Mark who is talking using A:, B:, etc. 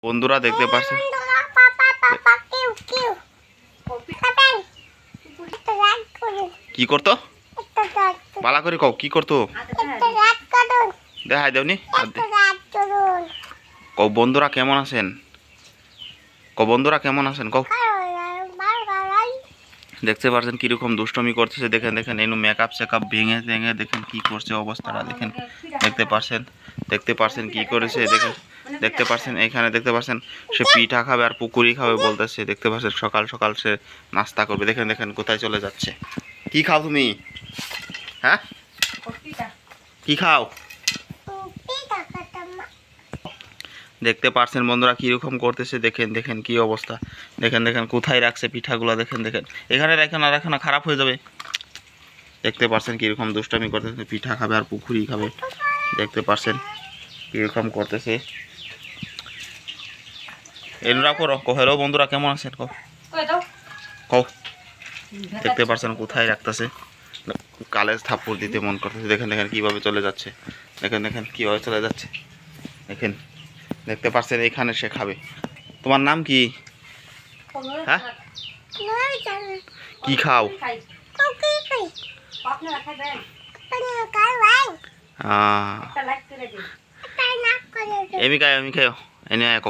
A: বন্ধুরা দেখতে পাচ্ছেন কি করতো বালা করে কও কি করতো দেখাই দেওনি কও বন্ধুরা কেমন আছেন কও দেখতে পাচ্ছেন কিরকম দুষ্টমি করতেছে দেখেন এনু মেকআপ সেকআপ ভেঙে দেখেন কি করছে অবস্থাটা দেখেন দেখতে পাচ্ছেন কি করেছে দেখতে পাচ্ছেন এখানে দেখতে পাচ্ছেন সে পিঠা খাবে আর পুকুরি খাবে বলতেছে দেখতে পাচ্ছেন সকাল সকাল সে নাস্তা করবে দেখেন কোথায় চলে যাচ্ছে কি খাও তুমি হ্যাঁ কি খাও দেখতে পাচ্ছেন বন্ধুরা কিরকম করতেছে দেখেন কি অবস্থা দেখেন কোথায় রাখছে পিঠাগুলো দেখেন এখানে রাখেন আর এখানে খারাপ হয়ে যাবে দেখতে পাচ্ছেন কিরকম দুষ্টামি করতেছে পিঠা খাবে আর পুকুরি খাবে দেখতে পাচ্ছেন কিরকম করতেছে এনরা করো হ্যালো বন্ধুরা কেমন আছেন কও দেখতে পাচ্ছেন কোথায় রাখতেছে কালেজ থাপ্পড় দিতে মন করতেছে দেখেন কিভাবে চলে যাচ্ছে দেখেন কিভাবে চলে যাচ্ছে দেখতে পাচ্ছেন এখানে সে খাবে তোমার নাম কি হ্যাঁ কি খাও আমি খাই এনে